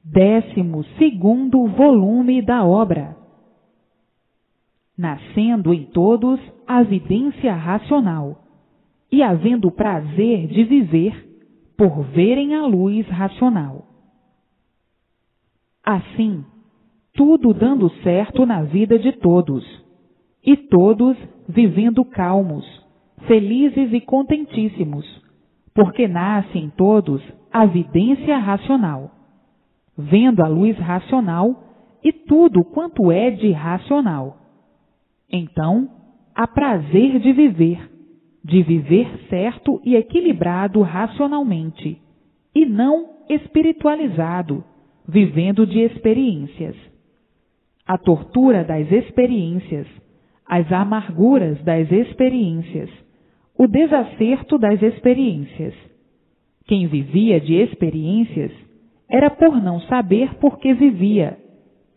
12º volume da obra. Nascendo em todos a vidência racional, e havendo prazer de viver, por verem a luz racional. Assim, tudo dando certo na vida de todos, e todos vivendo calmos, felizes e contentíssimos, porque nasce em todos a vidência racional, vendo a luz racional e tudo quanto é de racional. Então, há prazer de viver certo e equilibrado racionalmente, e não espiritualizado, vivendo de experiências. A tortura das experiências, as amarguras das experiências, o desacerto das experiências. Quem vivia de experiências era por não saber por que vivia,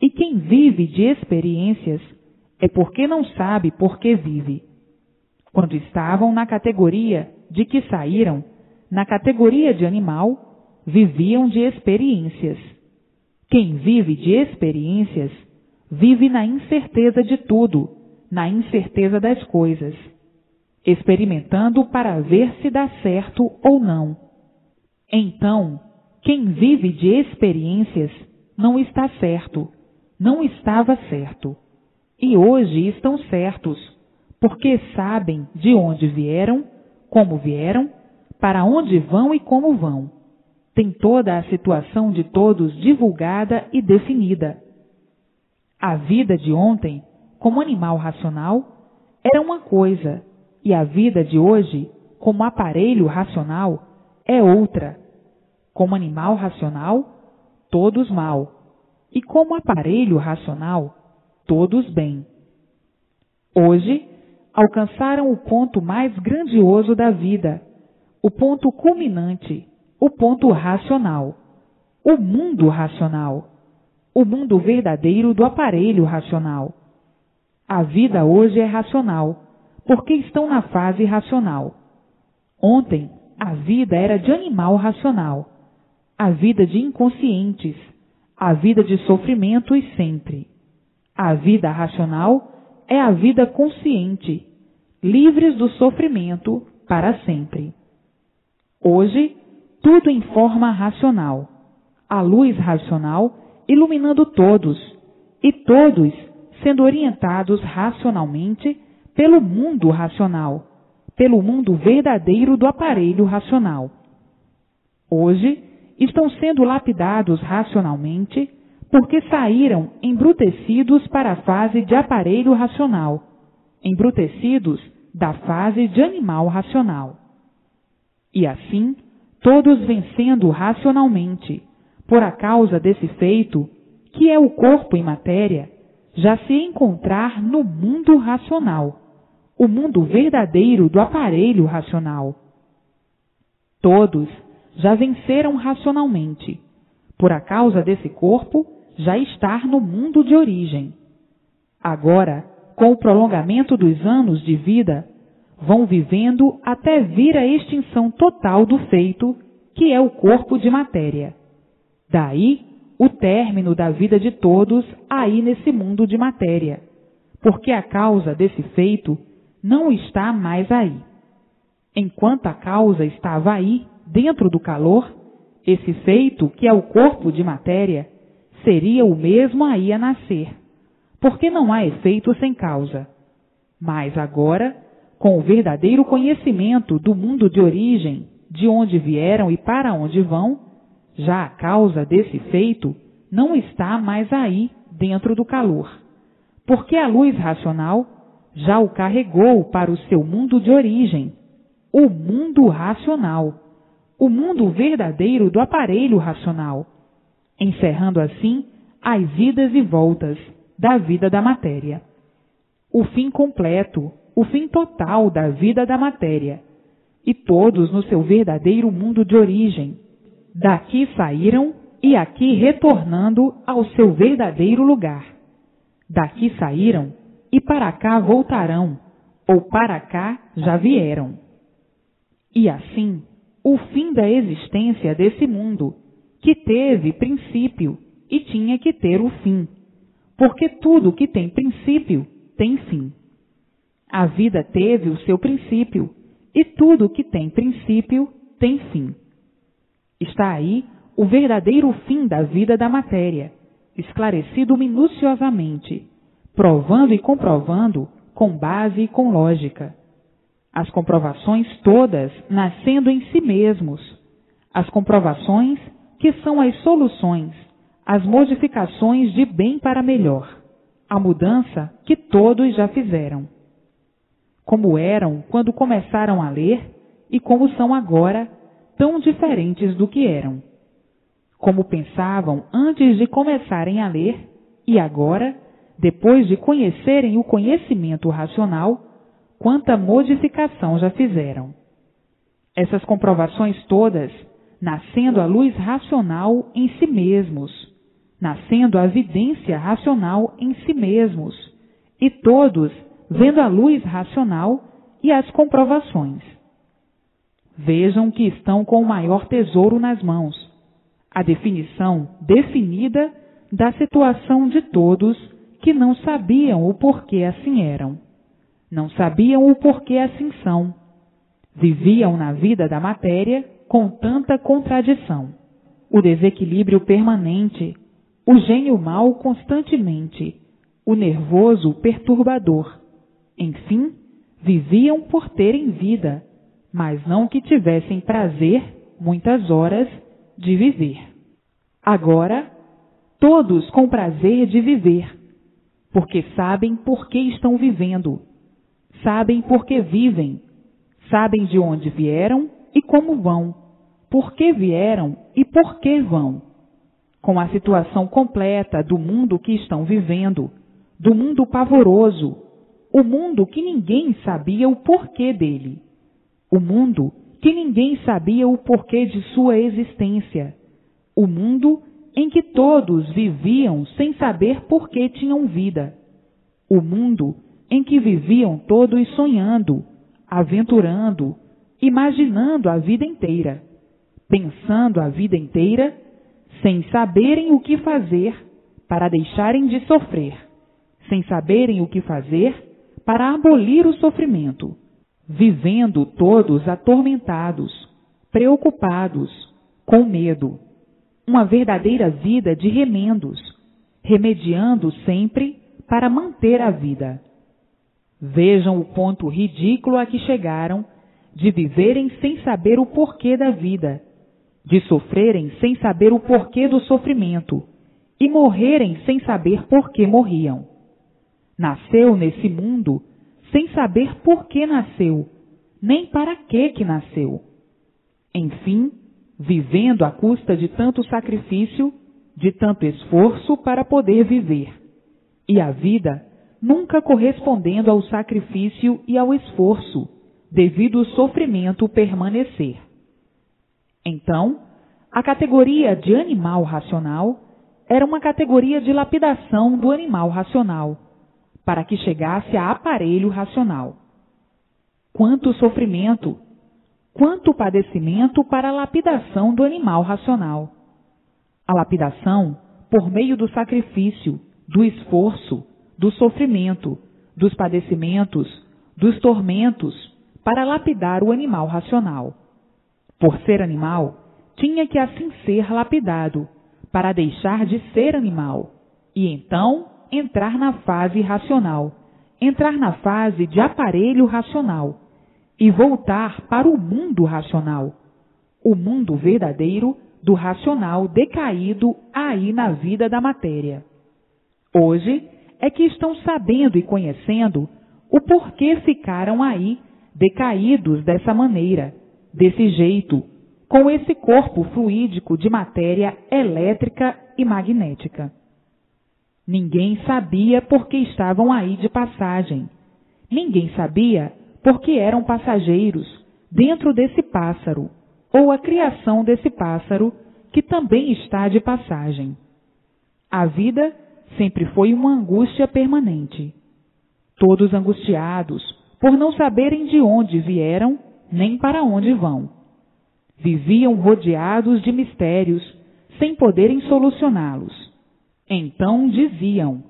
e quem vive de experiências é porque não sabe por que vive. Quando estavam na categoria de que saíram, na categoria de animal, viviam de experiências. Quem vive de experiências, vive na incerteza de tudo, na incerteza das coisas, experimentando para ver se dá certo ou não. Então, quem vive de experiências não está certo, não estava certo, e hoje estão certos, porque sabem de onde vieram, para onde vão e como vão. Tem toda a situação de todos divulgada e definida. A vida de ontem, como animal racional, era uma coisa, e a vida de hoje, como aparelho racional, é outra. Como animal racional, todos mal, e como aparelho racional, todos bem. Hoje, alcançaram o ponto mais grandioso da vida, o ponto culminante, o ponto racional, o mundo racional, o mundo verdadeiro do aparelho racional. A vida hoje é racional, porque estão na fase racional. Ontem, a vida era de animal racional, a vida de inconscientes, a vida de sofrimento e sempre. A vida racional é a vida consciente, livres do sofrimento para sempre. Hoje, tudo em forma racional, a luz racional iluminando todos, e todos sendo orientados racionalmente pelo mundo racional, pelo mundo verdadeiro do aparelho racional. Hoje, estão sendo lapidados racionalmente porque saíram embrutecidos para a fase de aparelho racional, embrutecidos da fase de animal racional. E assim, todos vencendo racionalmente, por a causa desse feito, que é o corpo em matéria, já se encontrar no mundo racional, o mundo verdadeiro do aparelho racional. Todos já venceram racionalmente, por a causa desse corpo já estar no mundo de origem. Agora, com o prolongamento dos anos de vida, vão vivendo até vir a extinção total do feito, que é o corpo de matéria. Daí, o término da vida de todos aí nesse mundo de matéria, porque a causa desse feito não está mais aí. Enquanto a causa estava aí, dentro do calor, esse feito, que é o corpo de matéria, seria o mesmo aí a nascer, porque não há efeito sem causa. Mas agora, com o verdadeiro conhecimento do mundo de origem, de onde vieram e para onde vão, já a causa desse feito não está mais aí dentro do calor, porque a luz racional já o carregou para o seu mundo de origem, o mundo racional, o mundo verdadeiro do aparelho racional, encerrando assim as idas e voltas da vida da matéria. O fim completo, o fim total da vida da matéria, e todos no seu verdadeiro mundo de origem. Daqui saíram e aqui retornando ao seu verdadeiro lugar. Daqui saíram e para cá voltarão, ou para cá já vieram. E assim, o fim da existência desse mundo, que teve princípio e tinha que ter o fim, porque tudo que tem princípio tem fim. A vida teve o seu princípio, e tudo que tem princípio tem fim. Está aí o verdadeiro fim da vida da matéria, esclarecido minuciosamente, provando e comprovando com base e com lógica. As comprovações todas nascendo em si mesmos, as comprovações que são as soluções, as modificações de bem para melhor, a mudança que todos já fizeram. Como eram quando começaram a ler e como são agora, tão diferentes do que eram. Como pensavam antes de começarem a ler e agora, depois de conhecerem o conhecimento racional, quanta modificação já fizeram. Essas comprovações todas, nascendo a luz racional em si mesmos, nascendo a evidência racional em si mesmos, e todos vendo a luz racional e as comprovações. Vejam que estão com o maior tesouro nas mãos, a definição definida da situação de todos que não sabiam o porquê assim eram, não sabiam o porquê assim são, viviam na vida da matéria com tanta contradição, o desequilíbrio permanente, o gênio mau constantemente, o nervoso perturbador. Enfim, viviam por terem vida, mas não que tivessem prazer, muitas horas, de viver. Agora, todos com prazer de viver, porque sabem por que estão vivendo, sabem por que vivem, sabem de onde vieram e como vão, por que vieram e por que vão. Com a situação completa do mundo que estão vivendo, do mundo pavoroso, o mundo que ninguém sabia o porquê dele, o mundo que ninguém sabia o porquê de sua existência, o mundo em que todos viviam sem saber por que tinham vida, o mundo em que viviam todos sonhando, aventurando, imaginando a vida inteira, pensando a vida inteira, sem saberem o que fazer para deixarem de sofrer, sem saberem o que fazer para abolir o sofrimento, vivendo todos atormentados, preocupados, com medo, uma verdadeira vida de remendos, remediando sempre para manter a vida. Vejam o ponto ridículo a que chegaram de viverem sem saber o porquê da vida, de sofrerem sem saber o porquê do sofrimento e morrerem sem saber por que morriam. Nasceu nesse mundo sem saber por que nasceu, nem para que nasceu. Enfim, vivendo à custa de tanto sacrifício, de tanto esforço para poder viver. E a vida nunca correspondendo ao sacrifício e ao esforço, devido ao sofrimento permanecer. Então, a categoria de animal racional era uma categoria de lapidação do animal racional, para que chegasse a aparelho racional. Quanto sofrimento, quanto padecimento para a lapidação do animal racional. A lapidação por meio do sacrifício, do esforço, do sofrimento, dos padecimentos, dos tormentos, para lapidar o animal racional. Por ser animal, tinha que assim ser lapidado, para deixar de ser animal, e então entrar na fase racional, entrar na fase de aparelho racional, e voltar para o mundo racional, o mundo verdadeiro do racional decaído aí na vida da matéria. Hoje é que estão sabendo e conhecendo o porquê ficaram aí decaídos dessa maneira, desse jeito, com esse corpo fluídico de matéria elétrica e magnética. Ninguém sabia por que estavam aí de passagem. Ninguém sabia por que eram passageiros dentro desse pássaro, ou a criação desse pássaro, que também está de passagem. A vida sempre foi uma angústia permanente. Todos angustiados, por não saberem de onde vieram, nem para onde vão. Viviam rodeados de mistérios, sem poderem solucioná-los. Então diziam: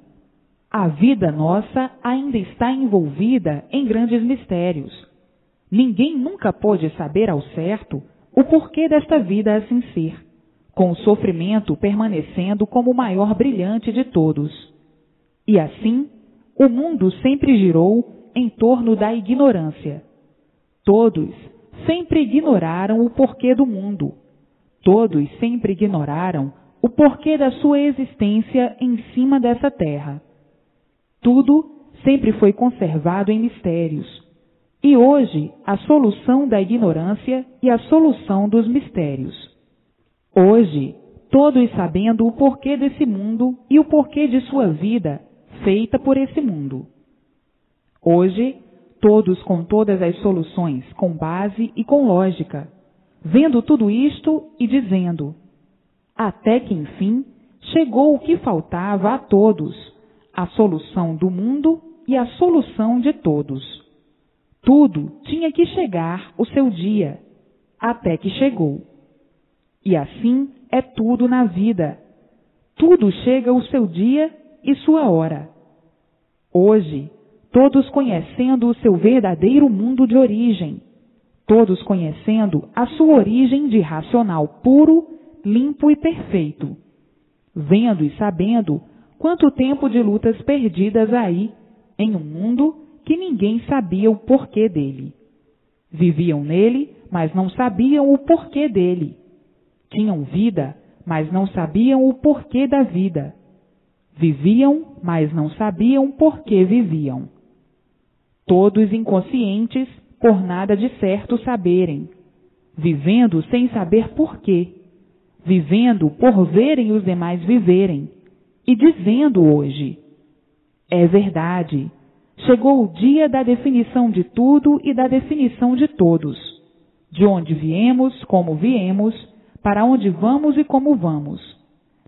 a vida nossa ainda está envolvida em grandes mistérios. Ninguém nunca pôde saber ao certo o porquê desta vida assim ser, com o sofrimento permanecendo como o maior brilhante de todos. E assim, o mundo sempre girou em torno da ignorância. Todos sempre ignoraram o porquê do mundo. Todos sempre ignoraram o porquê da sua existência em cima dessa terra. Tudo sempre foi conservado em mistérios. E hoje, a solução da ignorância e a solução dos mistérios. Hoje, todos sabendo o porquê desse mundo e o porquê de sua vida feita por esse mundo. Hoje, todos com todas as soluções, com base e com lógica, vendo tudo isto e dizendo: até que enfim chegou o que faltava a todos, a solução do mundo e a solução de todos. Tudo tinha que chegar o seu dia, até que chegou. E assim é tudo na vida. Tudo chega o seu dia e sua hora. Hoje, todos conhecendo o seu verdadeiro mundo de origem, todos conhecendo a sua origem de racional puro, limpo e perfeito, vendo e sabendo quanto tempo de lutas perdidas aí, em um mundo que ninguém sabia o porquê dele. Viviam nele, mas não sabiam o porquê dele. Tinham vida, mas não sabiam o porquê da vida. Viviam, mas não sabiam por que viviam. Todos inconscientes, por nada de certo saberem. Vivendo sem saber porquê. Vivendo por verem os demais viverem. E dizendo hoje: é verdade. Chegou o dia da definição de tudo e da definição de todos. De onde viemos, como viemos, para onde vamos e como vamos.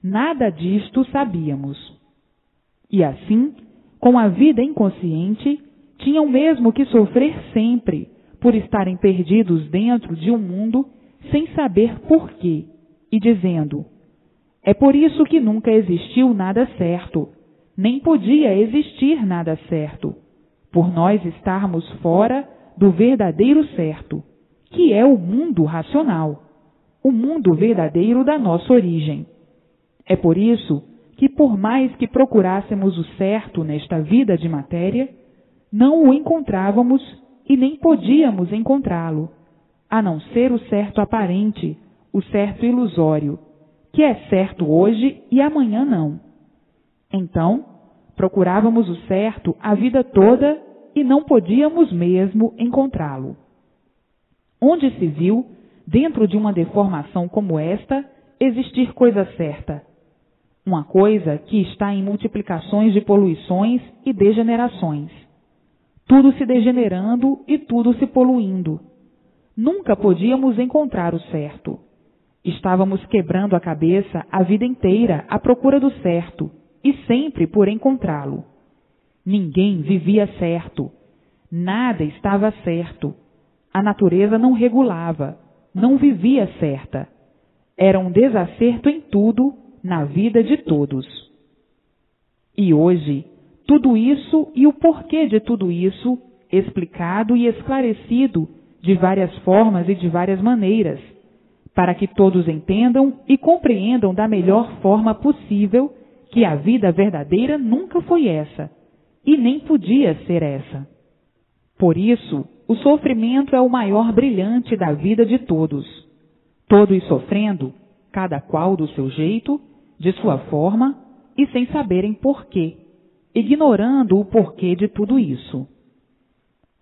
Nada disto sabíamos. E assim, com a vida inconsciente, tinham mesmo que sofrer sempre, por estarem perdidos dentro de um mundo sem saber porquê, e dizendo: é por isso que nunca existiu nada certo, nem podia existir nada certo, por nós estarmos fora do verdadeiro certo, que é o mundo racional, o mundo verdadeiro da nossa origem. É por isso que, por mais que procurássemos o certo nesta vida de matéria, não o encontrávamos e nem podíamos encontrá-lo, a não ser o certo aparente, o certo ilusório, que é certo hoje e amanhã não. Então, procurávamos o certo a vida toda e não podíamos mesmo encontrá-lo. Onde se viu, dentro de uma deformação como esta, existir coisa certa? Uma coisa que está em multiplicações de poluições e degenerações. Tudo se degenerando e tudo se poluindo. Nunca podíamos encontrar o certo. Estávamos quebrando a cabeça a vida inteira à procura do certo e sempre por encontrá-lo. Ninguém vivia certo. Nada estava certo. A natureza não regulava, não vivia certa. Era um desacerto em tudo, na vida de todos. E hoje, tudo isso e o porquê de tudo isso, explicado e esclarecido de várias formas e de várias maneiras, para que todos entendam e compreendam da melhor forma possível que a vida verdadeira nunca foi essa, e nem podia ser essa. Por isso, o sofrimento é o maior brilhante da vida de todos. Todos sofrendo, cada qual do seu jeito, de sua forma, e sem saberem porquê, ignorando o porquê de tudo isso.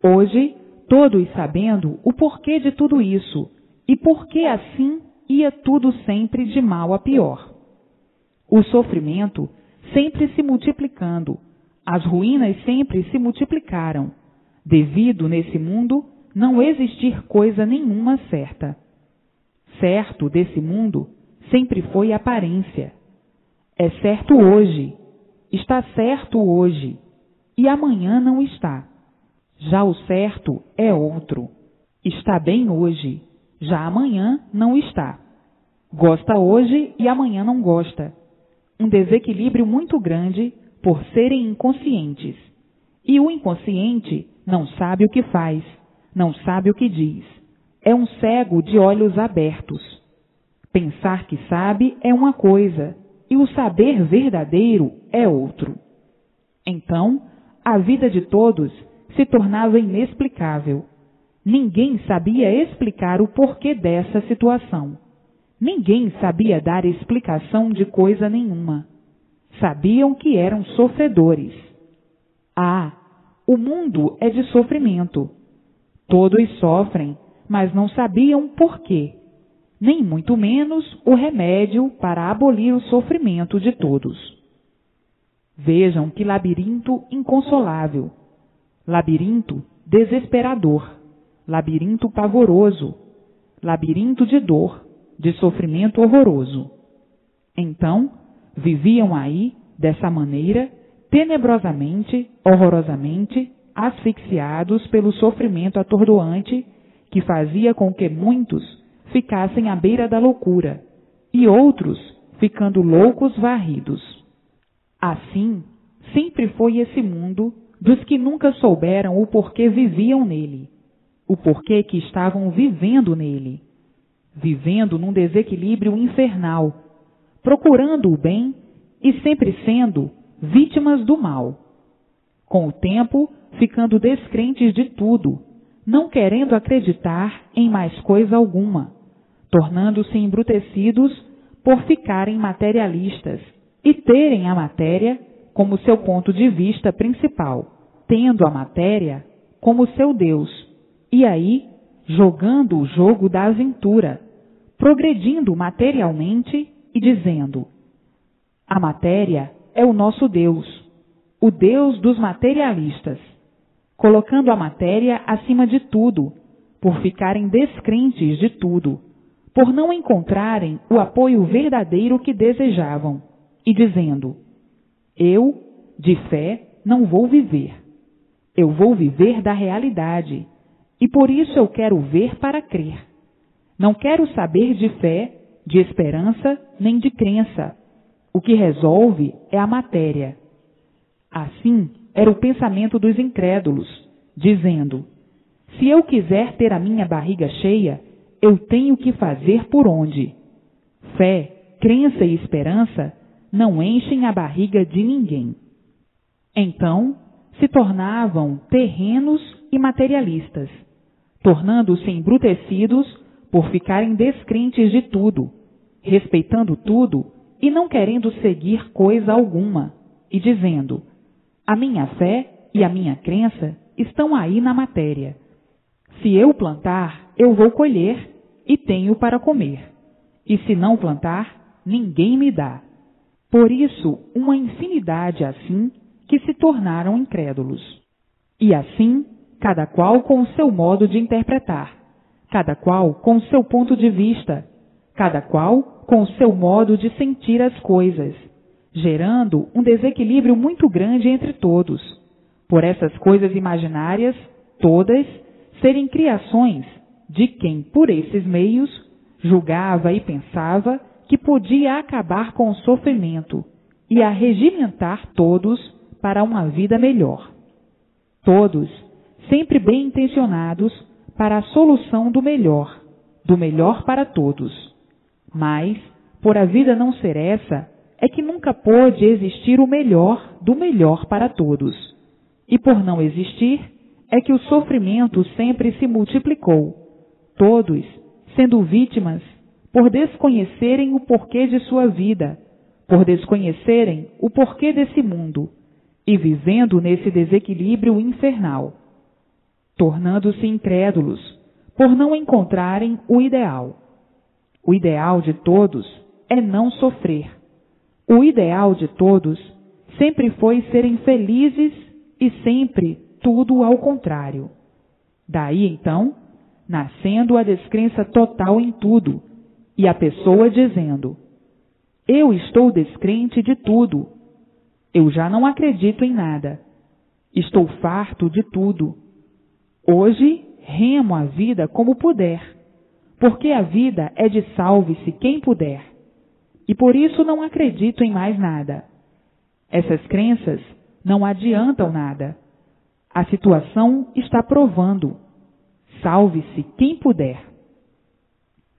Hoje, todos sabendo o porquê de tudo isso, e porquê assim ia tudo sempre de mal a pior. O sofrimento sempre se multiplicando, as ruínas sempre se multiplicaram, devido nesse mundo não existir coisa nenhuma certa. Certo desse mundo sempre foi aparência. É certo hoje, está certo hoje, e amanhã não está. Já o certo é outro. Está bem hoje, já amanhã não está. Gosta hoje e amanhã não gosta. Um desequilíbrio muito grande por serem inconscientes. E o inconsciente não sabe o que faz, não sabe o que diz. É um cego de olhos abertos. Pensar que sabe é uma coisa, e o saber verdadeiro é outro. Então, a vida de todos se tornava inexplicável. Ninguém sabia explicar o porquê dessa situação. Ninguém sabia dar explicação de coisa nenhuma. Sabiam que eram sofredores. Ah, o mundo é de sofrimento. Todos sofrem, mas não sabiam porquê, nem muito menos o remédio para abolir o sofrimento de todos. Vejam que labirinto inconsolável, labirinto desesperador, labirinto pavoroso, labirinto de dor, de sofrimento horroroso. Então, viviam aí, dessa maneira, tenebrosamente, horrorosamente, asfixiados pelo sofrimento atordoante que fazia com que muitos ficassem à beira da loucura e outros ficando loucos varridos. Assim, sempre foi esse mundo dos que nunca souberam o porquê viviam nele, o porquê que estavam vivendo nele, vivendo num desequilíbrio infernal, procurando o bem e sempre sendo vítimas do mal. Com o tempo, ficando descrentes de tudo, não querendo acreditar em mais coisa alguma, tornando-se embrutecidos por ficarem materialistas e terem a matéria como seu ponto de vista principal, tendo a matéria como seu Deus, e aí jogando o jogo da aventura, progredindo materialmente e dizendo: a matéria é o nosso Deus, o Deus dos materialistas, colocando a matéria acima de tudo, por ficarem descrentes de tudo, por não encontrarem o apoio verdadeiro que desejavam, e dizendo: eu, de fé, não vou viver. Eu vou viver da realidade, e por isso eu quero ver para crer. Não quero saber de fé, de esperança, nem de crença. O que resolve é a matéria. Assim era o pensamento dos incrédulos, dizendo: se eu quiser ter a minha barriga cheia, eu tenho que fazer por onde? Fé, crença e esperança não enchem a barriga de ninguém. Então, se tornavam terrenos e materialistas, tornando-se embrutecidos por ficarem descrentes de tudo, respeitando tudo e não querendo seguir coisa alguma, e dizendo: a minha fé e a minha crença estão aí na matéria. Se eu plantar, eu vou colher e tenho para comer. E se não plantar, ninguém me dá. Por isso, uma infinidade assim que se tornaram incrédulos. E assim, cada qual com o seu modo de interpretar, cada qual com o seu ponto de vista, cada qual com o seu modo de sentir as coisas, gerando um desequilíbrio muito grande entre todos, por essas coisas imaginárias, todas, serem criações de quem, por esses meios, julgava e pensava que podia acabar com o sofrimento e arregimentar todos para uma vida melhor. Todos, sempre bem intencionados para a solução do melhor para todos. Mas, por a vida não ser essa, é que nunca pôde existir o melhor do melhor para todos. E por não existir, é que o sofrimento sempre se multiplicou, todos sendo vítimas por desconhecerem o porquê de sua vida, por desconhecerem o porquê desse mundo, e vivendo nesse desequilíbrio infernal, tornando-se incrédulos por não encontrarem o ideal. O ideal de todos é não sofrer. O ideal de todos sempre foi serem felizes e sempre tudo ao contrário. Daí, então, nascendo a descrença total em tudo, e a pessoa dizendo: eu estou descrente de tudo. Eu já não acredito em nada. Estou farto de tudo. Hoje remo a vida como puder, porque a vida é de salve-se quem puder, e por isso não acredito em mais nada. Essas crenças não adiantam nada. A situação está provando. Salve-se quem puder.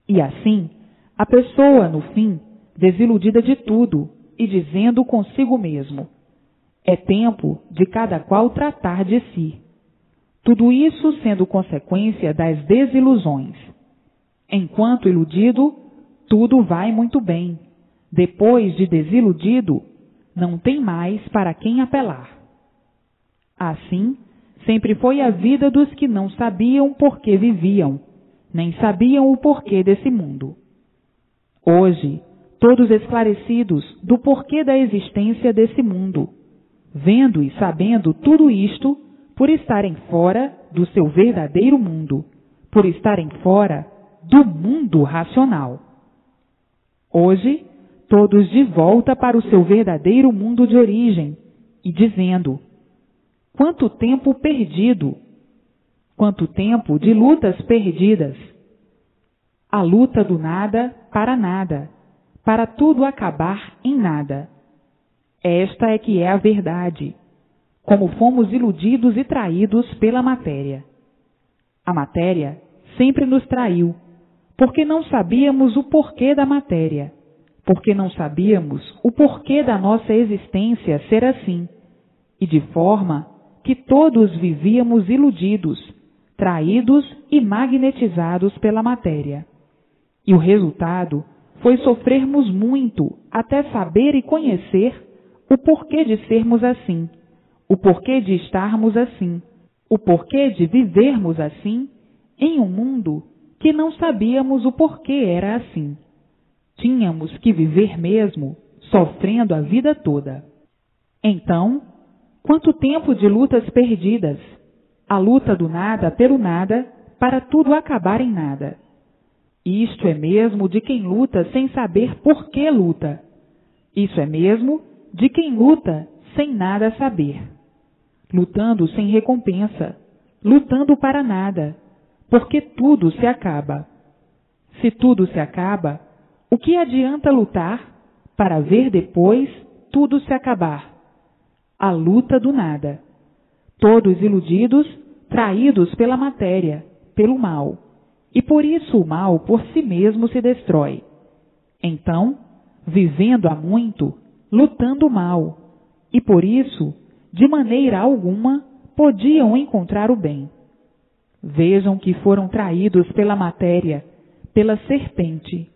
E assim, a pessoa, no fim, desiludida de tudo e dizendo consigo mesmo: é tempo de cada qual tratar de si. Tudo isso sendo consequência das desilusões. Enquanto iludido, tudo vai muito bem. Depois de desiludido, não tem mais para quem apelar. Assim, sempre foi a vida dos que não sabiam por que viviam, nem sabiam o porquê desse mundo. Hoje, todos esclarecidos do porquê da existência desse mundo, vendo e sabendo tudo isto por estarem fora do seu verdadeiro mundo, por estarem fora do mundo racional. Hoje, todos de volta para o seu verdadeiro mundo de origem e dizendo: quanto tempo perdido! Quanto tempo de lutas perdidas! A luta do nada, para tudo acabar em nada. Esta é que é a verdade, como fomos iludidos e traídos pela matéria. A matéria sempre nos traiu, porque não sabíamos o porquê da matéria, porque não sabíamos o porquê da nossa existência ser assim, e de forma que todos vivíamos iludidos, traídos e magnetizados pela matéria. E o resultado foi sofrermos muito até saber e conhecer o porquê de sermos assim, o porquê de estarmos assim, o porquê de vivermos assim em um mundo que não sabíamos o porquê era assim. Tínhamos que viver mesmo, sofrendo a vida toda. Então, quanto tempo de lutas perdidas, a luta do nada pelo nada, para tudo acabar em nada. Isto é mesmo de quem luta sem saber por que luta. Isso é mesmo de quem luta sem nada saber. Lutando sem recompensa, lutando para nada, porque tudo se acaba. Se tudo se acaba, o que adianta lutar para ver depois tudo se acabar? A luta do nada. Todos iludidos, traídos pela matéria, pelo mal. E por isso o mal por si mesmo se destrói. Então, vivendo há muito, lutando mal. E por isso, de maneira alguma, podiam encontrar o bem. Vejam que foram traídos pela matéria, pela serpente.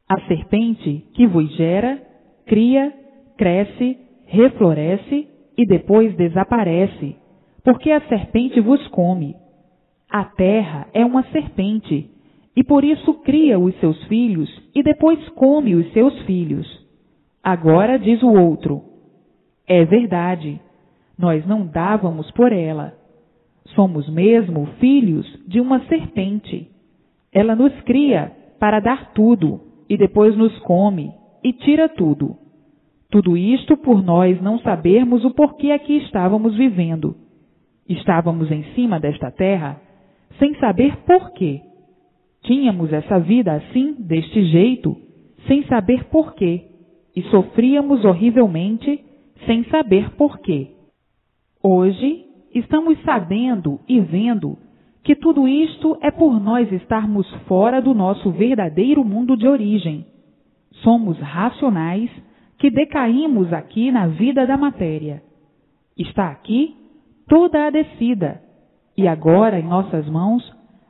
A serpente que vos gera, cria, cresce, refloresce e depois desaparece, porque a serpente vos come. A terra é uma serpente, e por isso cria os seus filhos e depois come os seus filhos. Agora diz o outro: é verdade, nós não dávamos por ela. Somos mesmo filhos de uma serpente. Ela nos cria para dar tudo, e depois nos come e tira tudo. Tudo isto por nós não sabermos o porquê aqui estávamos vivendo. Estávamos em cima desta terra sem saber porquê. Tínhamos essa vida assim, deste jeito, sem saber porquê, e sofríamos horrivelmente sem saber porquê. Hoje, estamos sabendo e vendo que tudo isto é por nós estarmos fora do nosso verdadeiro mundo de origem. Somos racionais que decaímos aqui na vida da matéria. Está aqui toda a descida, e agora em nossas mãos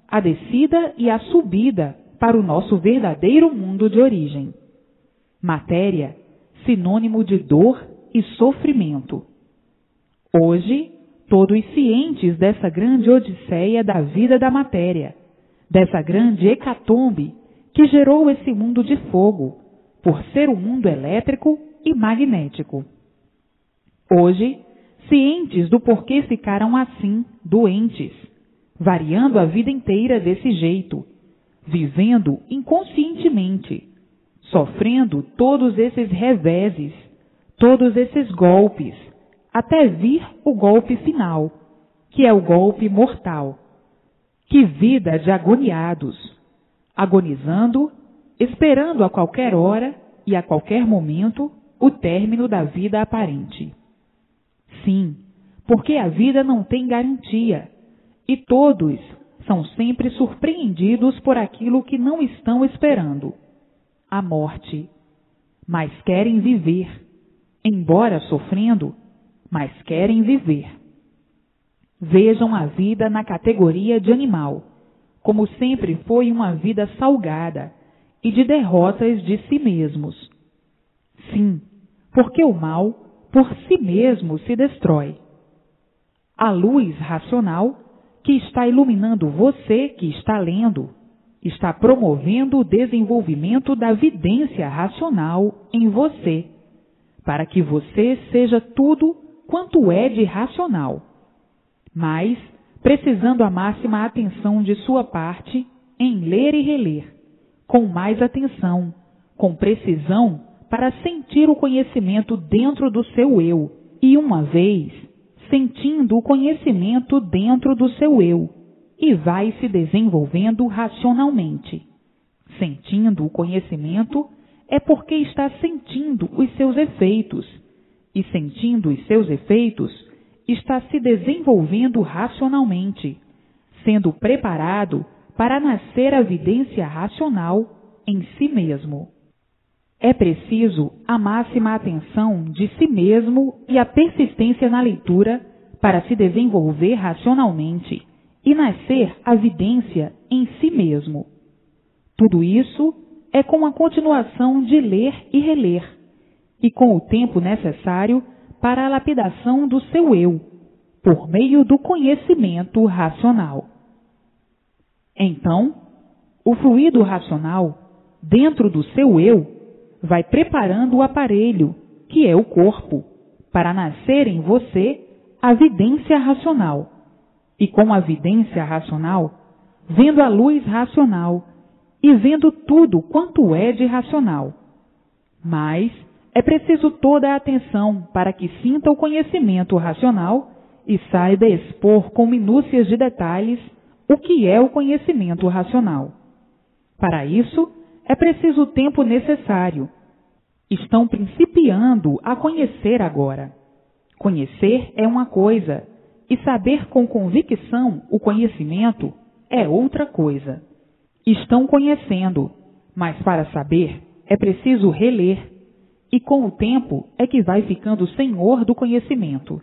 a descida e a subida para o nosso verdadeiro mundo de origem. Matéria, sinônimo de dor e sofrimento. Hoje, todos cientes dessa grande odisseia da vida da matéria, dessa grande hecatombe que gerou esse mundo de fogo, por ser um mundo elétrico e magnético. Hoje, cientes do porquê ficaram assim, doentes, variando a vida inteira desse jeito, vivendo inconscientemente, sofrendo todos esses reveses, todos esses golpes, até vir o golpe final, que é o golpe mortal. Que vida de agoniados! agonizando, esperando a qualquer hora e a qualquer momento o término da vida aparente. Sim, porque a vida não tem garantia, e todos são sempre surpreendidos por aquilo que não estão esperando, a morte. Mas querem viver, embora sofrendo, mas querem viver. Vejam a vida na categoria de animal, como sempre foi uma vida salgada e de derrotas de si mesmos. Sim, porque o mal por si mesmo se destrói. A luz racional que está iluminando você que está lendo, está promovendo o desenvolvimento da vidência racional em você, para que você seja tudo quanto é de racional, mas precisando a máxima atenção de sua parte em ler e reler, com mais atenção, com precisão, para sentir o conhecimento dentro do seu eu, e uma vez sentindo o conhecimento dentro do seu eu, e vai se desenvolvendo racionalmente. Sentindo o conhecimento é porque está sentindo os seus efeitos, e sentindo os seus efeitos, está se desenvolvendo racionalmente, sendo preparado para nascer a vidência racional em si mesmo. É preciso a máxima atenção de si mesmo e a persistência na leitura para se desenvolver racionalmente e nascer a vidência em si mesmo. Tudo isso é com a continuação de ler e reler, e com o tempo necessário para a lapidação do seu eu, por meio do conhecimento racional. Então, o fluido racional, dentro do seu eu, vai preparando o aparelho, que é o corpo, para nascer em você a vidência racional. E com a vidência racional, vendo a luz racional e vendo tudo quanto é de racional. Mas é preciso toda a atenção para que sinta o conhecimento racional e saiba expor com minúcias de detalhes o que é o conhecimento racional. Para isso, é preciso o tempo necessário. Estão principiando a conhecer agora. Conhecer é uma coisa, e saber com convicção o conhecimento é outra coisa. Estão conhecendo, mas para saber é preciso reler, e com o tempo é que vai ficando senhor do conhecimento.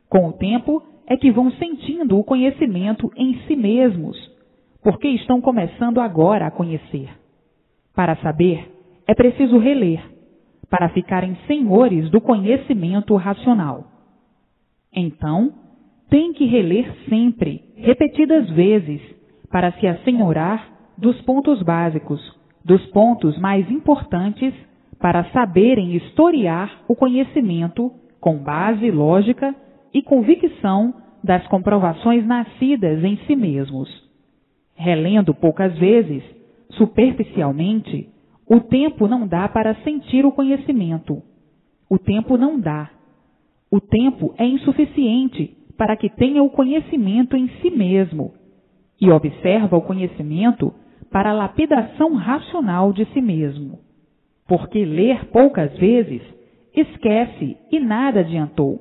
Com o tempo é que vão sentindo o conhecimento em si mesmos, porque estão começando agora a conhecer. Para saber, é preciso reler, para ficarem senhores do conhecimento racional. Então, tem que reler sempre, repetidas vezes, para se assenhorar dos pontos básicos, dos pontos mais importantes, para saberem historiar o conhecimento com base lógica e convicção das comprovações nascidas em si mesmos. Relendo poucas vezes, superficialmente, o tempo não dá para sentir o conhecimento. O tempo não dá. O tempo é insuficiente para que tenha o conhecimento em si mesmo e observa o conhecimento para a lapidação racional de si mesmo. Porque ler poucas vezes, esquece e nada adiantou.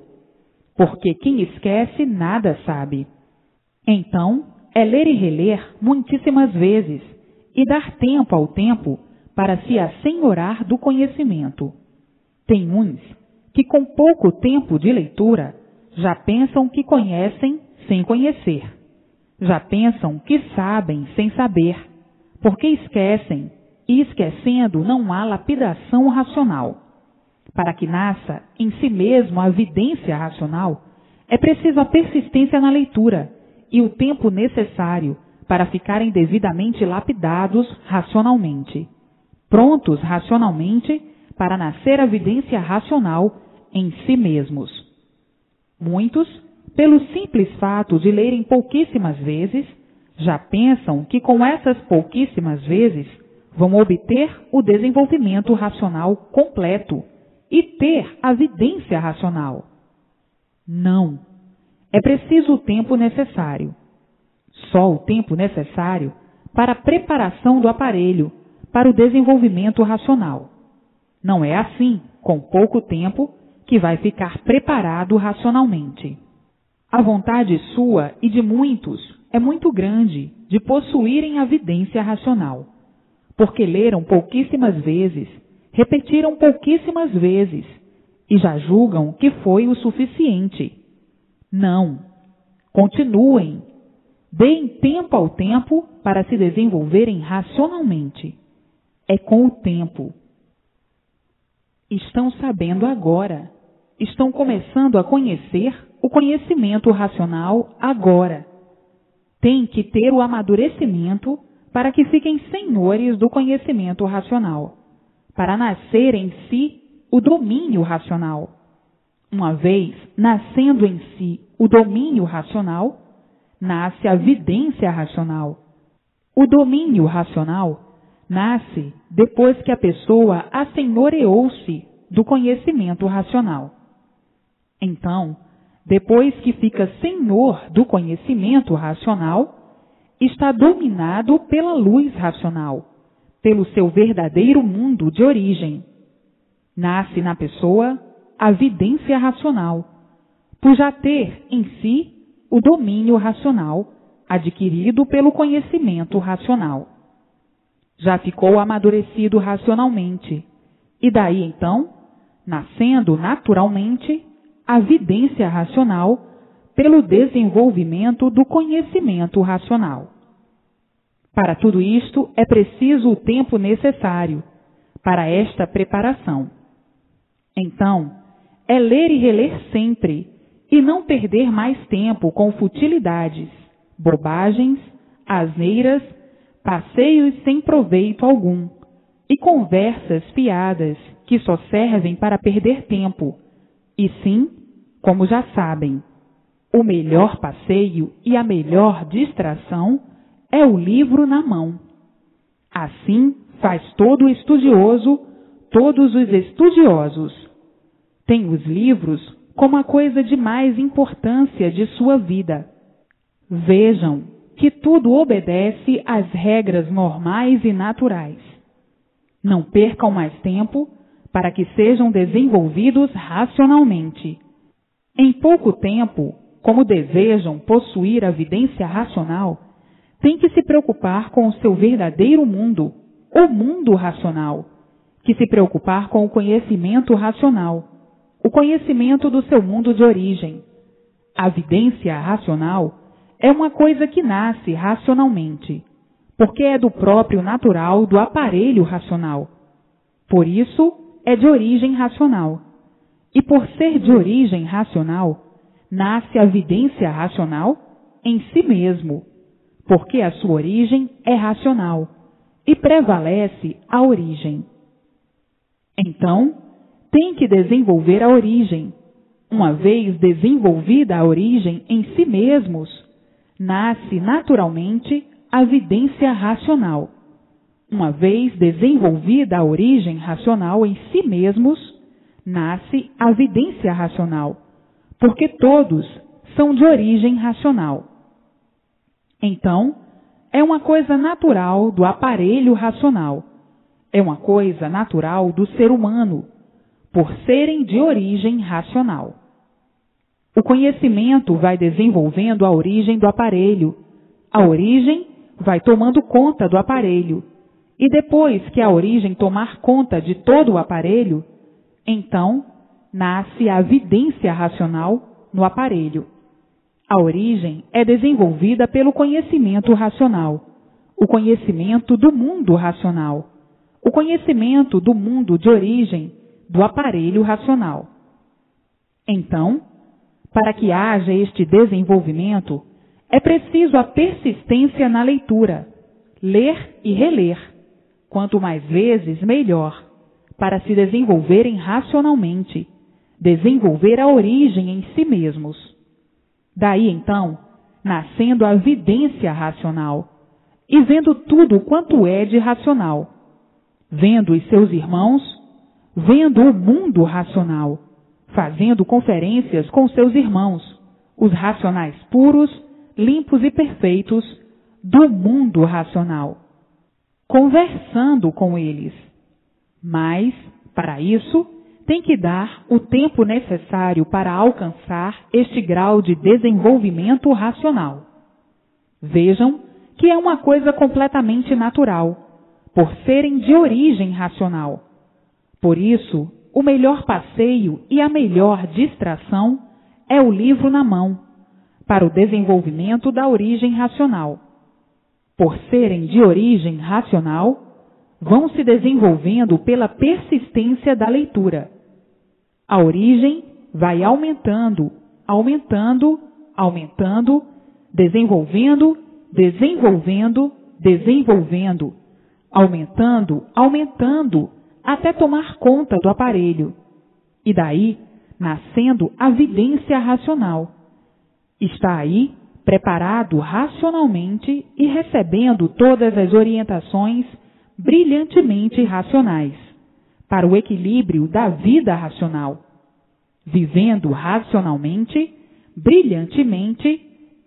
Porque quem esquece nada sabe. Então, é ler e reler muitíssimas vezes e dar tempo ao tempo para se assenhorar do conhecimento. Tem uns que com pouco tempo de leitura já pensam que conhecem sem conhecer. Já pensam que sabem sem saber, porque esquecem, e esquecendo não há lapidação racional. Para que nasça em si mesmo a vidência racional, é preciso a persistência na leitura e o tempo necessário para ficarem devidamente lapidados racionalmente, prontos racionalmente para nascer a vidência racional em si mesmos. Muitos, pelo simples fato de lerem pouquíssimas vezes, já pensam que com essas pouquíssimas vezes vão obter o desenvolvimento racional completo e ter a vidência racional. Não. É preciso o tempo necessário. Só o tempo necessário para a preparação do aparelho para o desenvolvimento racional. Não é assim, com pouco tempo, que vai ficar preparado racionalmente. A vontade sua e de muitos é muito grande de possuírem a vidência racional, porque leram pouquíssimas vezes, repetiram pouquíssimas vezes e já julgam que foi o suficiente. Não. Continuem. Deem tempo ao tempo para se desenvolverem racionalmente. É com o tempo. Estão sabendo agora. Estão começando a conhecer o conhecimento racional agora. Têm que ter o amadurecimento para que fiquem senhores do conhecimento racional, para nascer em si o domínio racional. Uma vez nascendo em si o domínio racional, nasce a vidência racional. O domínio racional nasce depois que a pessoa assenhoreou-se do conhecimento racional. Então, depois que fica senhor do conhecimento racional, está dominado pela luz racional, pelo seu verdadeiro mundo de origem. Nasce na pessoa a vidência racional, por já ter em si o domínio racional adquirido pelo conhecimento racional. Já ficou amadurecido racionalmente, e daí então, nascendo naturalmente, a vidência racional pelo desenvolvimento do conhecimento racional. Para tudo isto é preciso o tempo necessário para esta preparação. Então, é ler e reler sempre, e não perder mais tempo com futilidades, bobagens, asneiras, passeios sem proveito algum, e conversas fiadas que só servem para perder tempo, e sim, como já sabem, o melhor passeio e a melhor distração é o livro na mão. Assim faz todo estudioso, todos os estudiosos. Tem os livros como a coisa de mais importância de sua vida. Vejam que tudo obedece às regras normais e naturais. Não percam mais tempo para que sejam desenvolvidos racionalmente. Em pouco tempo, como desejam possuir a vidência racional, têm que se preocupar com o seu verdadeiro mundo, o mundo racional, que se preocupar com o conhecimento racional, o conhecimento do seu mundo de origem. A vidência racional é uma coisa que nasce racionalmente, porque é do próprio natural do aparelho racional. Por isso, é de origem racional. E por ser de origem racional, nasce a vidência racional em si mesmo, porque a sua origem é racional e prevalece a origem. Então, tem que desenvolver a origem. Uma vez desenvolvida a origem em si mesmos, nasce naturalmente a vidência racional. Uma vez desenvolvida a origem racional em si mesmos, nasce a vidência racional, porque todos são de origem racional. Então, é uma coisa natural do aparelho racional, é uma coisa natural do ser humano, por serem de origem racional. O conhecimento vai desenvolvendo a origem do aparelho, a origem vai tomando conta do aparelho, e depois que a origem tomar conta de todo o aparelho, então nasce a vidência racional no aparelho. A origem é desenvolvida pelo conhecimento racional, o conhecimento do mundo racional, o conhecimento do mundo de origem do aparelho racional. Então, para que haja este desenvolvimento, é preciso a persistência na leitura, ler e reler, quanto mais vezes melhor, para se desenvolverem racionalmente, desenvolver a origem em si mesmos. Daí então, nascendo a vidência racional, e vendo tudo quanto é de racional, vendo os seus irmãos, vendo o mundo racional, fazendo conferências com seus irmãos, os racionais puros, limpos e perfeitos, do mundo racional, conversando com eles. Mas, para isso, tem que dar o tempo necessário para alcançar este grau de desenvolvimento racional. Vejam que é uma coisa completamente natural, por serem de origem racional. Por isso, o melhor passeio e a melhor distração é o livro na mão, para o desenvolvimento da origem racional. Por serem de origem racional, vão se desenvolvendo pela persistência da leitura. A origem vai aumentando, aumentando, aumentando, desenvolvendo, desenvolvendo, desenvolvendo, aumentando, aumentando, até tomar conta do aparelho. E daí, nascendo a vidência racional. Está aí, preparado racionalmente e recebendo todas as orientações brilhantemente racionais, para o equilíbrio da vida racional, vivendo racionalmente, brilhantemente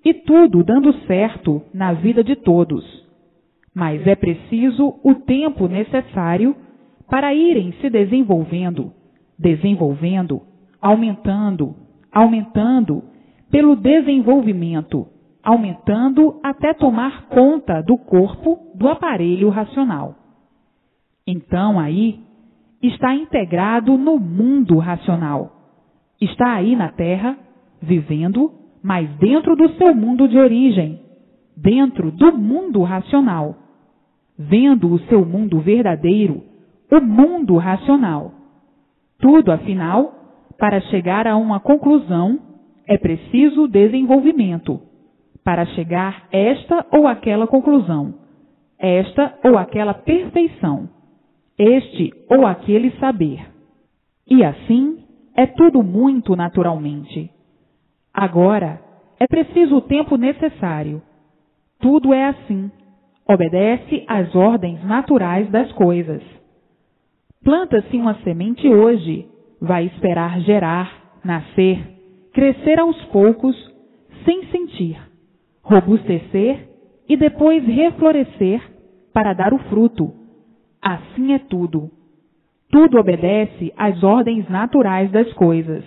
e tudo dando certo na vida de todos. Mas é preciso o tempo necessário para irem se desenvolvendo, desenvolvendo, aumentando, aumentando, pelo desenvolvimento, aumentando até tomar conta do corpo do aparelho racional. Então aí está integrado no mundo racional. Está aí na Terra, vivendo, mas dentro do seu mundo de origem, dentro do mundo racional, vendo o seu mundo verdadeiro, o mundo racional. Tudo, afinal, para chegar a uma conclusão, é preciso desenvolvimento, para chegar a esta ou aquela conclusão, esta ou aquela perfeição, este ou aquele saber. E assim é tudo muito naturalmente. Agora, é preciso o tempo necessário. Tudo é assim, obedece às ordens naturais das coisas. Planta-se uma semente hoje, vai esperar gerar, nascer, crescer aos poucos, sem sentir, robustecer e depois reflorescer para dar o fruto. Assim é tudo. Tudo obedece às ordens naturais das coisas.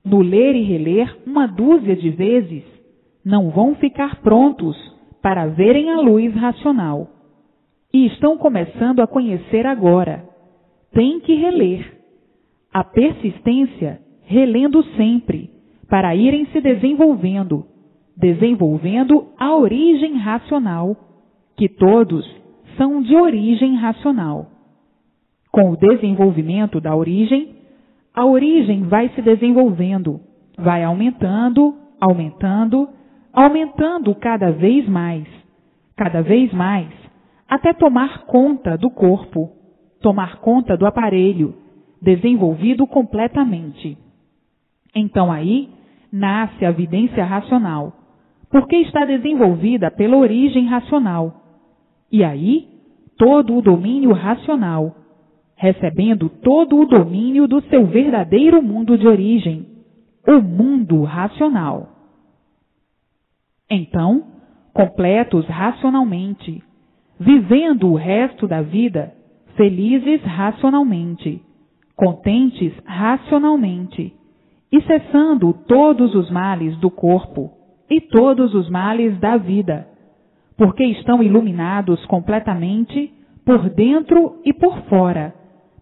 No ler e reler uma dúzia de vezes, não vão ficar prontos para verem a luz racional. E estão começando a conhecer agora. Tem que reler. A persistência, relendo sempre, para irem se desenvolvendo, desenvolvendo a origem racional, que todos são de origem racional. Com o desenvolvimento da origem, a origem vai se desenvolvendo, vai aumentando, aumentando, aumentando cada vez mais, até tomar conta do corpo, tomar conta do aparelho, desenvolvido completamente. Então aí nasce a vidência racional, porque está desenvolvida pela origem racional. E aí, todo o domínio racional, recebendo todo o domínio do seu verdadeiro mundo de origem, o mundo racional. Então, completos racionalmente, vivendo o resto da vida, felizes racionalmente, contentes racionalmente, e cessando todos os males do corpo e todos os males da vida, porque estão iluminados completamente por dentro e por fora,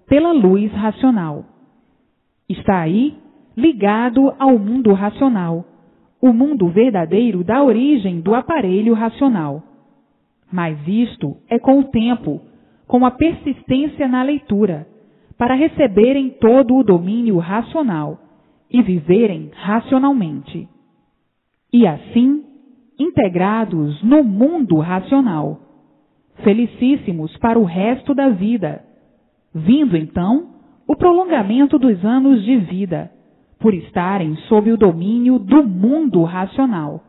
pela luz racional. Está aí ligado ao mundo racional, o mundo verdadeiro da origem do aparelho racional. Mas isto é com o tempo, com a persistência na leitura, para receberem todo o domínio racional e viverem racionalmente. E assim, integrados no mundo racional, felicíssimos para o resto da vida, vindo então o prolongamento dos anos de vida, por estarem sob o domínio do mundo racional,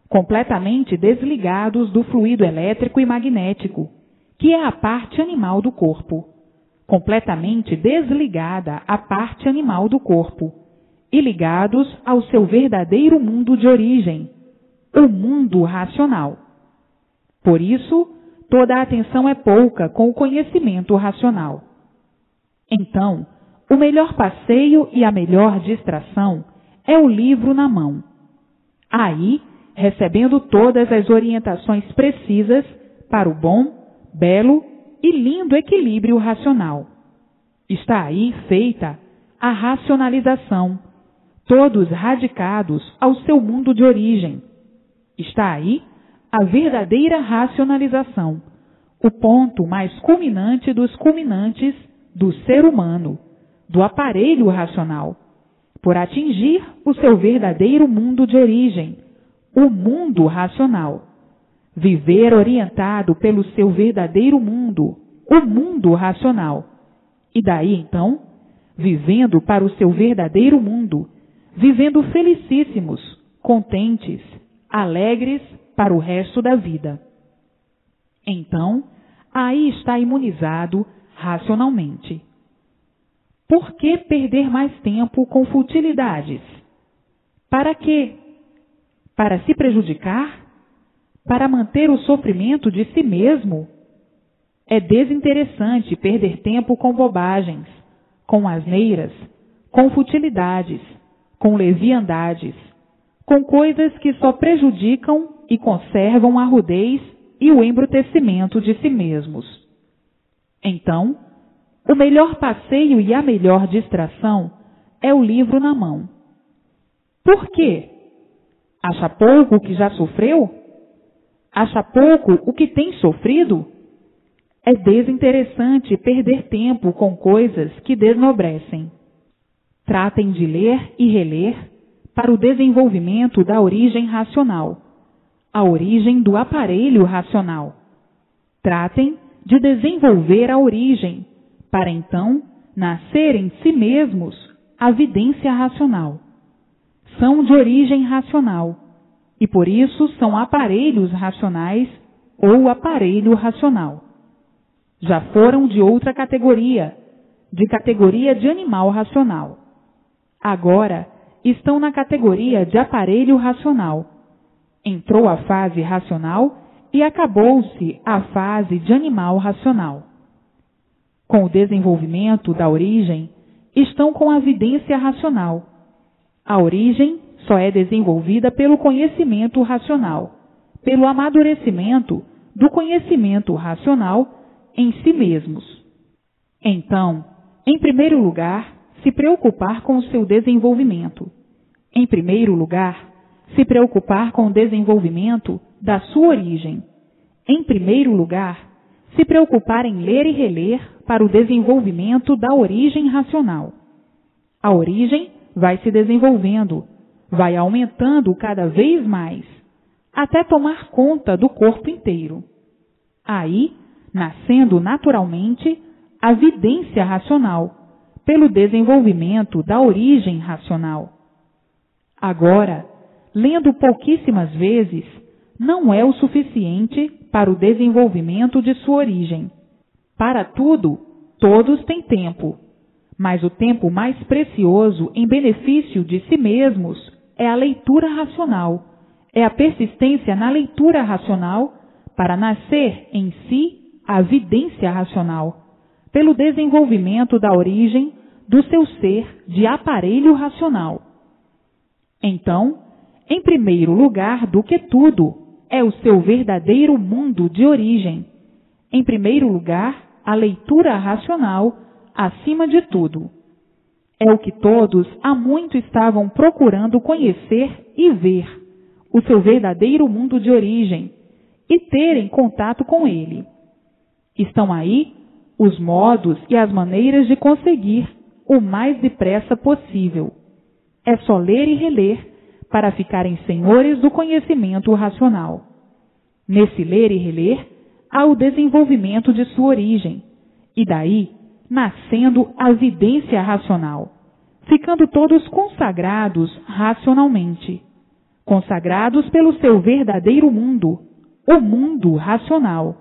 completamente desligados do fluido elétrico e magnético, que é a parte animal do corpo, completamente desligada a parte animal do corpo, e ligados ao seu verdadeiro mundo de origem, o mundo racional. Por isso, toda a atenção é pouca com o conhecimento racional. Então, o melhor passeio e a melhor distração é o livro na mão. Aí, recebendo todas as orientações precisas para o bom, belo e lindo equilíbrio racional. Está aí feita a racionalização, todos radicados ao seu mundo de origem. Está aí a verdadeira racionalização, o ponto mais culminante dos culminantes do ser humano, do aparelho racional, por atingir o seu verdadeiro mundo de origem, o mundo racional. Viver orientado pelo seu verdadeiro mundo, o mundo racional. E daí então, vivendo para o seu verdadeiro mundo, vivendo felicíssimos, contentes, alegres para o resto da vida. Então, aí está imunizado racionalmente. Por que perder mais tempo com futilidades? Para quê? Para se prejudicar? Para manter o sofrimento de si mesmo? É desinteressante perder tempo com bobagens, com asneiras, com futilidades, com leviandades, com coisas que só prejudicam e conservam a rudez e o embrutecimento de si mesmos. Então, o melhor passeio e a melhor distração é o livro na mão. Por quê? Acha pouco o que já sofreu? Acha pouco o que tem sofrido? É desinteressante perder tempo com coisas que desnobrecem. Tratem de ler e reler para o desenvolvimento da origem racional, a origem do aparelho racional. Tratem de desenvolver a origem, para então nascer em si mesmos a vidência racional. São de origem racional, e por isso são aparelhos racionais ou aparelho racional. Já foram de outra categoria de animal racional. Agora estão na categoria de aparelho racional. Entrou a fase racional e acabou-se a fase de animal racional. Com o desenvolvimento da origem, estão com a vidência racional. A origem só é desenvolvida pelo conhecimento racional, pelo amadurecimento do conhecimento racional em si mesmos. Então, em primeiro lugar, se preocupar com o seu desenvolvimento. Em primeiro lugar, se preocupar com o desenvolvimento da sua origem. Em primeiro lugar, se preocupar em ler e reler para o desenvolvimento da origem racional. A origem vai se desenvolvendo, vai aumentando cada vez mais, até tomar conta do corpo inteiro. Aí, nascendo naturalmente a vidência racional, pelo desenvolvimento da origem racional. Agora, lendo pouquíssimas vezes, não é o suficiente para o desenvolvimento de sua origem. Para tudo, todos têm tempo, mas o tempo mais precioso em benefício de si mesmos é a leitura racional, é a persistência na leitura racional para nascer em si a vidência racional, pelo desenvolvimento da origem do seu ser de aparelho racional. Então, em primeiro lugar do que tudo, é o seu verdadeiro mundo de origem. Em primeiro lugar, a leitura racional, acima de tudo. É o que todos há muito estavam procurando conhecer e ver, o seu verdadeiro mundo de origem, e terem contato com ele. Estão aí os modos e as maneiras de conseguir o mais depressa possível. É só ler e reler para ficarem senhores do conhecimento racional. Nesse ler e reler, há o desenvolvimento de sua origem, e daí nascendo a vidência racional, ficando todos consagrados racionalmente, consagrados pelo seu verdadeiro mundo, o mundo racional.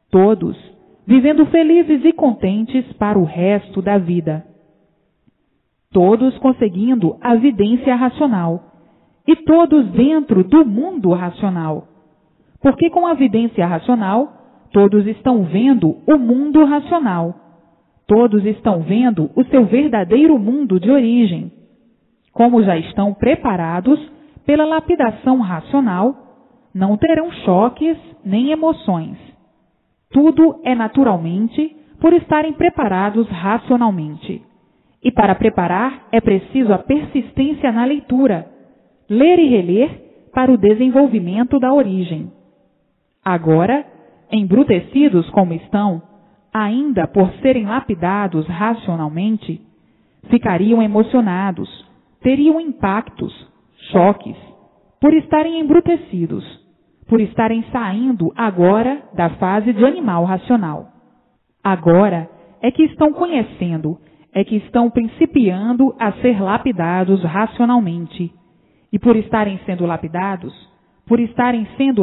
Todos vivendo felizes e contentes para o resto da vida. Todos conseguindo a vidência racional, e todos dentro do mundo racional, Porque com a vidência racional, todos estão vendo o mundo racional. Todos estão vendo o seu verdadeiro mundo de origem. Como já estão preparados pela lapidação racional, não terão choques nem emoções. Tudo é naturalmente por estarem preparados racionalmente. E para preparar é preciso a persistência na leitura, ler e reler para o desenvolvimento da origem. Agora, embrutecidos como estão, ainda por serem lapidados racionalmente, ficariam emocionados, teriam impactos, choques, por estarem embrutecidos, por estarem saindo agora da fase de animal racional. Agora é que estão conhecendo, é que estão principiando a ser lapidados racionalmente. E por estarem sendo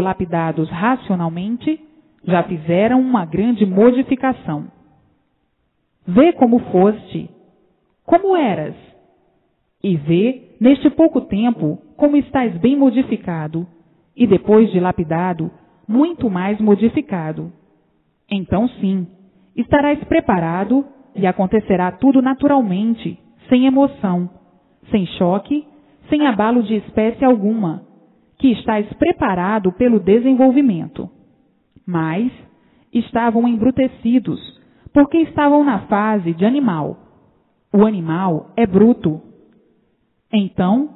lapidados racionalmente, já fizeram uma grande modificação. Vê como foste, como eras, e vê, neste pouco tempo, como estás bem modificado, e depois de lapidado, muito mais modificado. Então sim, estarás preparado e acontecerá tudo naturalmente, sem emoção, sem choque, sem abalo de espécie alguma, que estás preparado pelo desenvolvimento. Mas estavam embrutecidos, porque estavam na fase de animal. O animal é bruto. Então,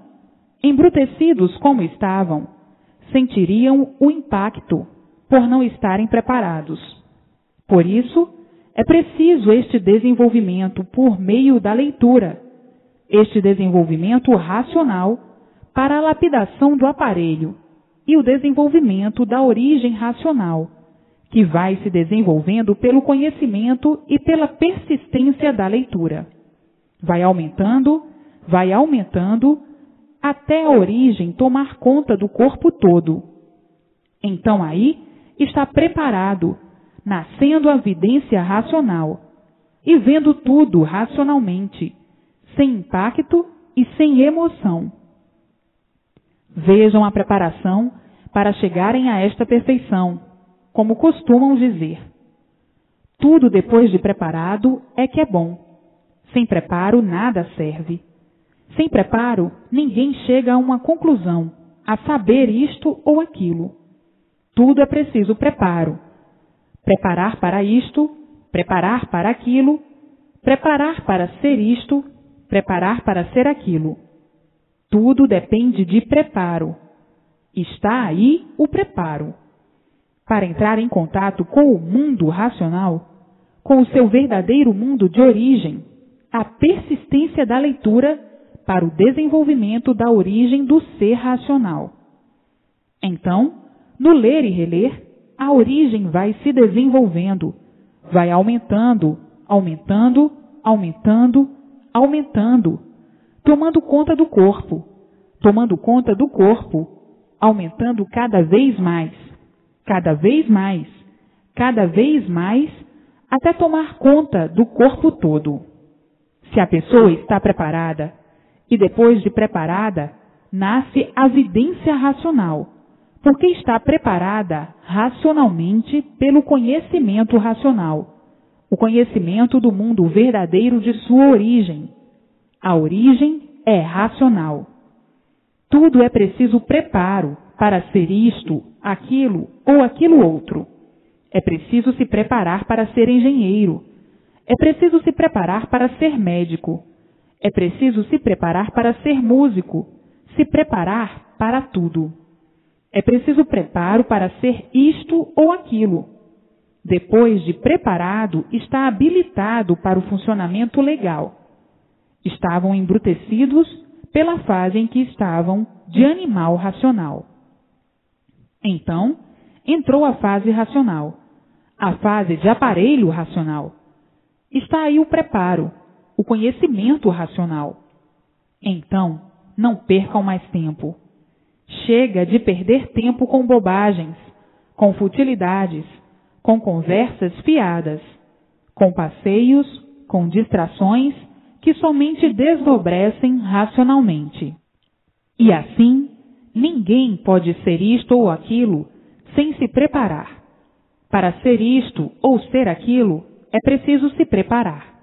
embrutecidos como estavam, sentiriam o impacto por não estarem preparados. Por isso, é preciso este desenvolvimento por meio da leitura, este desenvolvimento racional para a lapidação do aparelho e o desenvolvimento da origem racional, que vai se desenvolvendo pelo conhecimento e pela persistência da leitura. Vai aumentando, até a origem tomar conta do corpo todo. Então aí está preparado, nascendo a vidência racional e vendo tudo racionalmente, sem impacto e sem emoção. Vejam a preparação para chegarem a esta perfeição, como costumam dizer. Tudo depois de preparado é que é bom. Sem preparo nada serve. Sem preparo ninguém chega a uma conclusão, a saber isto ou aquilo. Tudo é preciso preparo. Preparar para isto, preparar para aquilo, preparar para ser isto, preparar para ser aquilo. Tudo depende de preparo. Está aí o preparo. Para entrar em contato com o mundo racional, com o seu verdadeiro mundo de origem, a persistência da leitura para o desenvolvimento da origem do ser racional. Então, no ler e reler, a origem vai se desenvolvendo, vai aumentando, tomando conta do corpo, aumentando cada vez mais, até tomar conta do corpo todo. Se a pessoa está preparada, e depois de preparada, nasce a vidência racional, porque está preparada racionalmente pelo conhecimento racional, o conhecimento do mundo verdadeiro de sua origem. A origem é racional. Tudo é preciso preparo para ser isto, aquilo ou aquilo outro. É preciso se preparar para ser engenheiro. É preciso se preparar para ser médico. É preciso se preparar para ser músico. Se preparar para tudo. É preciso preparo para ser isto ou aquilo. Depois de preparado, está habilitado para o funcionamento legal. Estavam embrutecidos pela fase em que estavam de animal racional. Então, entrou a fase racional, a fase de aparelho racional. Está aí o preparo, o conhecimento racional. Então, não percam mais tempo. Chega de perder tempo com bobagens, com futilidades, com conversas fiadas, com passeios, com distrações que somente desdobrecem racionalmente. E assim, ninguém pode ser isto ou aquilo sem se preparar. Para ser isto ou ser aquilo, é preciso se preparar.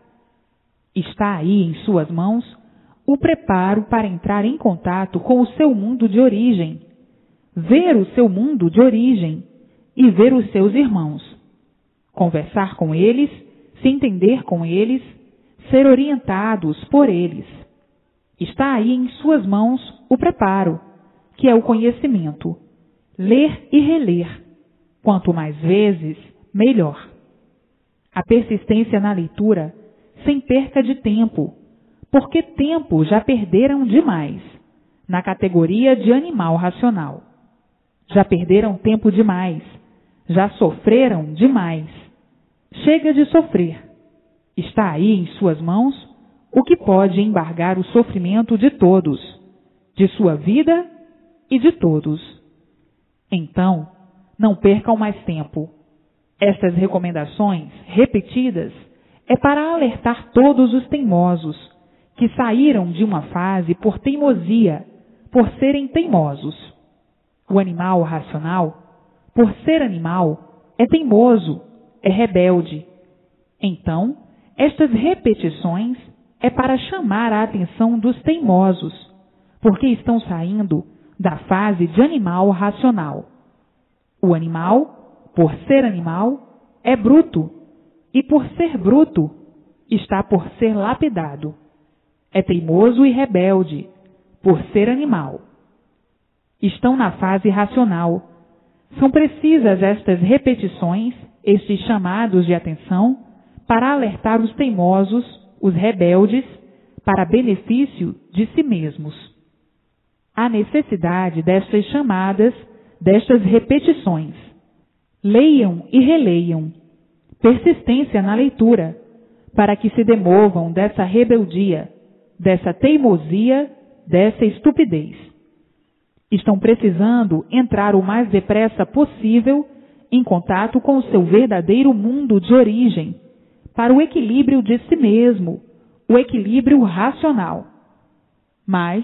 Está aí em suas mãos o preparo para entrar em contato com o seu mundo de origem, ver o seu mundo de origem e ver os seus irmãos, conversar com eles, se entender com eles, ser orientados por eles. Está aí em suas mãos o preparo, que é o conhecimento. Ler e reler. Quanto mais vezes, melhor. A persistência na leitura, sem perca de tempo, porque tempo já perderam demais, na categoria de animal racional. Já perderam tempo demais, já sofreram demais. Chega de sofrer. Está aí em suas mãos o que pode embargar o sofrimento de todos, de sua vida e de todos. Então, não percam mais tempo. Estas recomendações, repetidas, é para alertar todos os teimosos, que saíram de uma fase por teimosia, por serem teimosos. O animal racional, por ser animal, é teimoso, é rebelde. Então, estas repetições é para chamar a atenção dos teimosos, porque estão saindo da fase de animal racional. O animal, por ser animal, é bruto, e por ser bruto, está por ser lapidado. É teimoso e rebelde, por ser animal. Estão na fase racional. São precisas estas repetições, estes chamados de atenção, para alertar os teimosos, os rebeldes, para benefício de si mesmos. Há necessidade destas chamadas, destas repetições. Leiam e releiam. Persistência na leitura, para que se demovam dessa rebeldia, dessa teimosia, dessa estupidez. Estão precisando entrar o mais depressa possível em contato com o seu verdadeiro mundo de origem, para o equilíbrio de si mesmo, o equilíbrio racional. Mas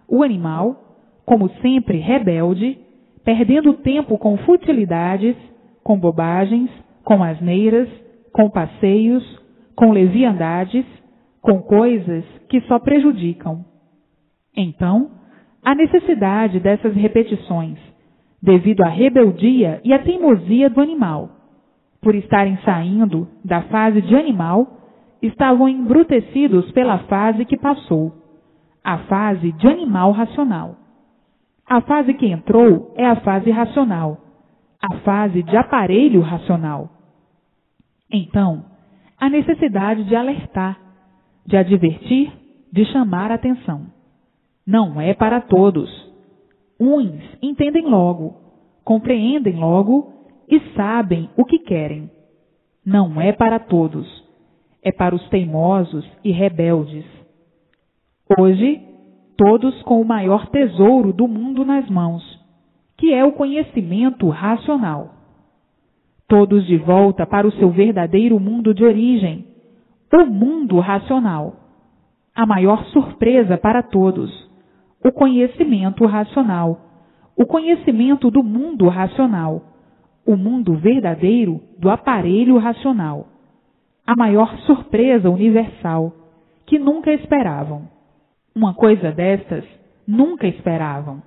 o animal, como sempre rebelde, perdendo tempo com futilidades, com bobagens, com asneiras, com passeios, com leviandades, com coisas que só prejudicam. Então, há necessidade dessas repetições, devido à rebeldia e à teimosia do animal. Por estarem saindo da fase de animal, estavam embrutecidos pela fase que passou, a fase de animal racional. A fase que entrou é a fase racional, a fase de aparelho racional. Então, há necessidade de alertar, de advertir, de chamar a atenção. Não é para todos. Uns entendem logo, compreendem logo e sabem o que querem. Não é para todos. É para os teimosos e rebeldes. Hoje, todos com o maior tesouro do mundo nas mãos, que é o conhecimento racional. Todos de volta para o seu verdadeiro mundo de origem, o mundo racional. A maior surpresa para todos, o conhecimento racional, o conhecimento do mundo racional, o mundo verdadeiro do aparelho racional. A maior surpresa universal, que nunca esperavam. Uma coisa destas nunca esperavam.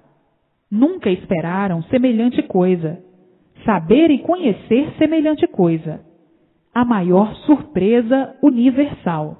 Nunca esperaram semelhante coisa. Saber e conhecer semelhante coisa. A maior surpresa universal.